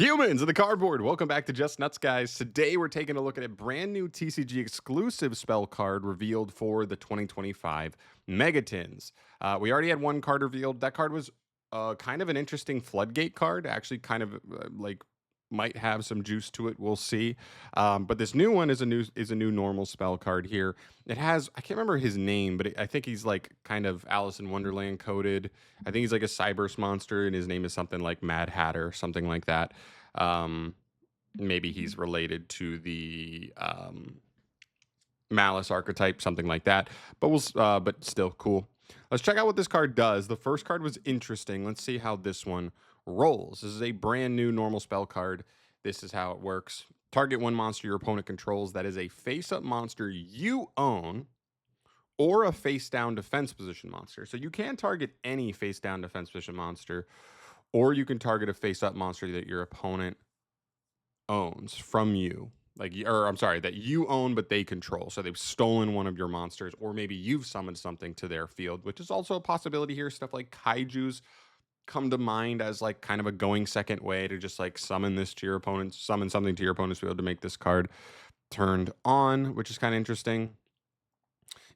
Humans of the cardboard, welcome back to Just Nuts, guys. Today we're taking a look at a brand new TCG exclusive spell card revealed for the 2025 Megatins. We already had one card revealed. That card was kind of an interesting floodgate card. Actually, kind of like might have some juice to it. We'll see. But this new one is a new normal spell card here. It has, I can't remember his name, but I think he's like kind of Alice in Wonderland coded. I think he's like a Cyberse monster, and his name is something like Mad Hatter or something like that. Um, Maybe he's related to the Malice archetype, something like that. But still cool. Let's check out what this card does. The first card was interesting. Let's see how this one rolls. This is a brand new normal spell card. This is how it works. Target one monster your opponent controls that is a face-up monster you own or a face-down defense position monster. So you can target any face-down defense position monster, or you can target a face-up monster that your opponent owns from you. Or I'm sorry, that you own but they control. So they've stolen one of your monsters, or maybe you've summoned something to their field, which is also a possibility here. Stuff like kaijus come to mind as like kind of a going second way to just like summon something to your opponent's field to make this card turned on, which is kind of interesting.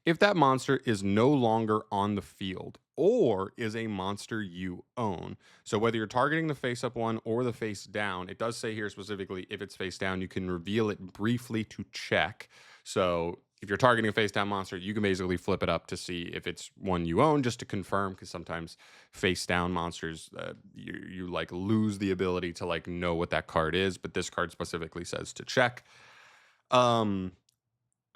If that monster is no longer on the field or is a monster you own. So whether you're targeting the face up one or the face down, it does say here specifically if it's face down, you can reveal it briefly to check. So if you're targeting a face down monster, you can basically flip it up to see if it's one you own, just to confirm, because sometimes face down monsters, you like lose the ability to like know what that card is, but this card specifically says to check.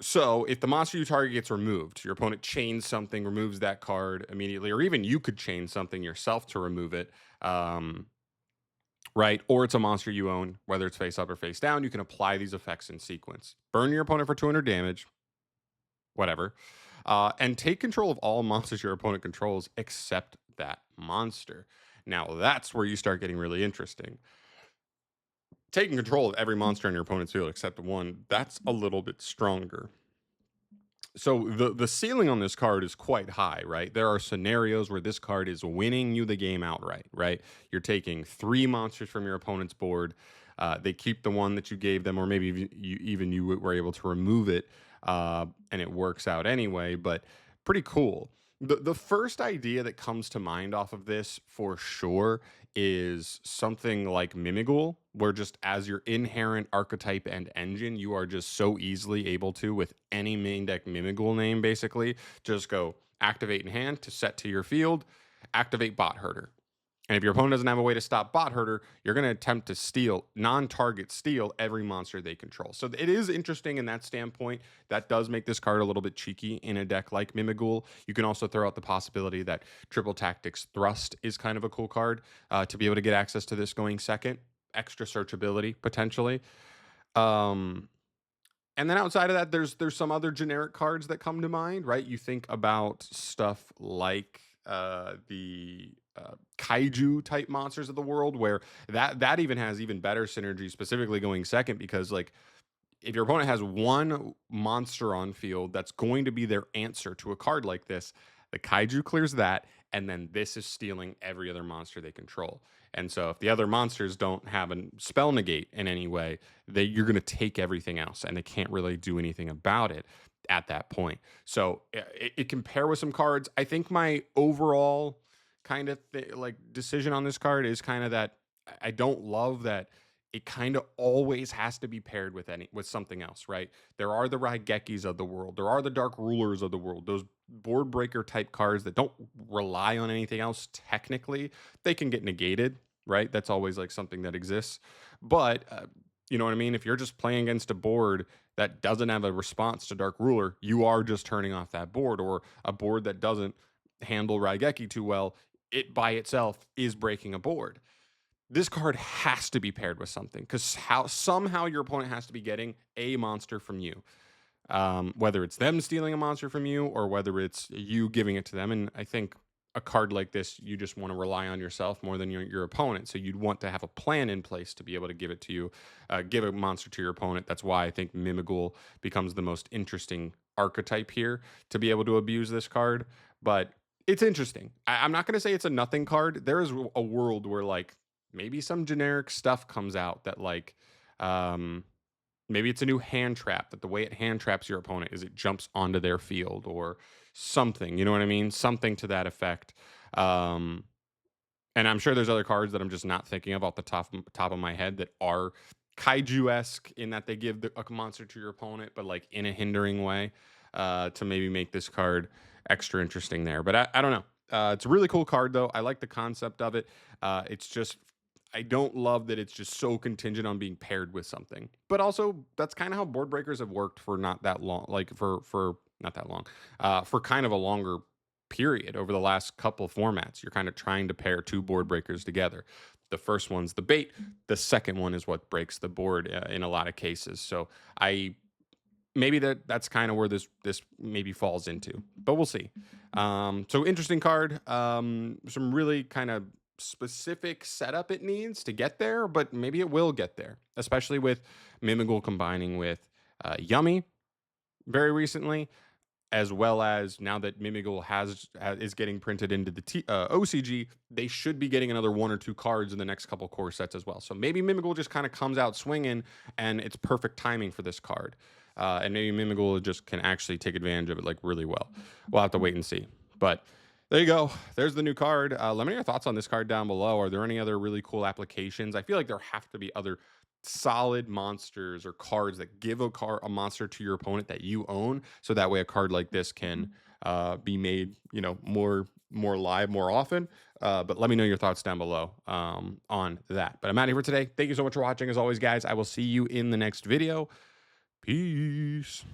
So if the monster you target gets removed, your opponent chains something, removes that card immediately, or even you could chain something yourself to remove it, right? Or it's a monster you own, whether it's face up or face down, you can apply these effects in sequence. Burn your opponent for 200 damage, whatever, and take control of all monsters your opponent controls except that monster. Now that's where you start getting really interesting. Taking control of every monster in your opponent's field except one, that's a little bit stronger. So the ceiling on this card is quite high, right? There are scenarios where this card is winning you the game outright, right? You're taking 3 monsters from your opponent's board. They keep the one that you gave them, or maybe you were able to remove it, and it works out anyway. But pretty cool. The first idea that comes to mind off of this for sure is something like MIMIGHOUL, where just as your inherent archetype and engine, you are just so easily able to, with any main deck MIMIGHOUL name, basically, just go activate in hand to set to your field, activate Bot Herder. And if your opponent doesn't have a way to stop Bot Herder, you're going to attempt to steal, non-target steal every monster they control. So it is interesting in that standpoint. That does make this card a little bit cheeky in a deck like MIMIGHOUL. You can also throw out the possibility that Triple Tactics Thrust is kind of a cool card to be able to get access to this going second. Extra searchability, potentially. And then outside of that, there's some other generic cards that come to mind, right? You think about stuff like the kaiju type monsters of the world, where that even has even better synergy, specifically going second, because like if your opponent has one monster on field that's going to be their answer to a card like this, the kaiju clears that, and then this is stealing every other monster they control. And so if the other monsters don't have a spell negate in any way, you're going to take everything else, and they can't really do anything about it at that point. So it can pair with some cards. I think my overall kind of like decision on this card is kind of that I don't love that it kind of always has to be paired with something else, right? There are the Raigekis of the world, there are the Dark Rulers of the world, those board breaker type cards that don't rely on anything else. Technically, they can get negated, right? That's always like something that exists, but you know what I mean? If you're just playing against a board that doesn't have a response to Dark Ruler, you are just turning off that board, or a board that doesn't handle Raigeki too well, it by itself is breaking a board. This card has to be paired with something, because somehow your opponent has to be getting a monster from you, whether it's them stealing a monster from you or whether it's you giving it to them. And I think a card like this, you just want to rely on yourself more than your opponent. So you'd want to have a plan in place to be able to give it to you, give a monster to your opponent. That's why I think MIMIGHOUL becomes the most interesting archetype here to be able to abuse this card. But it's interesting. I'm not going to say it's a nothing card. There is a world where like maybe some generic stuff comes out that like, um, maybe it's a new hand trap that the way it hand traps your opponent is it jumps onto their field or something. You know what I mean? Something to that effect. Um, and I'm sure there's other cards that I'm just not thinking of off the top of my head that are kaiju esque in that they give a monster to your opponent, but like in a hindering way, to maybe make this card extra interesting there. But I don't know. It's a really cool card though. I like the concept of it. It's just I don't love that it's just so contingent on being paired with something. But also that's kind of how board breakers have worked for not that long, like for not that long, for kind of a longer period over the last couple formats. You're kind of trying to pair two board breakers together. The first one's the bait. The second one is what breaks the board in a lot of cases. So I maybe that's kind of where this maybe falls into, but we'll see. So interesting card. Some really kind of specific setup it needs to get there, but maybe it will get there, especially with Mimigoul combining with Yummy very recently, as well as now that Mimigoul is getting printed into the OCG, they should be getting another one or two cards in the next couple core sets as well. So maybe Mimigoul just kind of comes out swinging, and it's perfect timing for this card. And maybe Mimigoul just can actually take advantage of it like really well. We'll have to wait and see. But there you go. There's the new card. Let me know your thoughts on this card down below. Are there any other really cool applications? I feel like there have to be other solid monsters or cards that give a monster to your opponent that you own, so that way a card like this can be made, you know, more live more often. But let me know your thoughts down below on that. But I'm out of here for today. Thank you so much for watching. As always, guys, I will see you in the next video. Peace.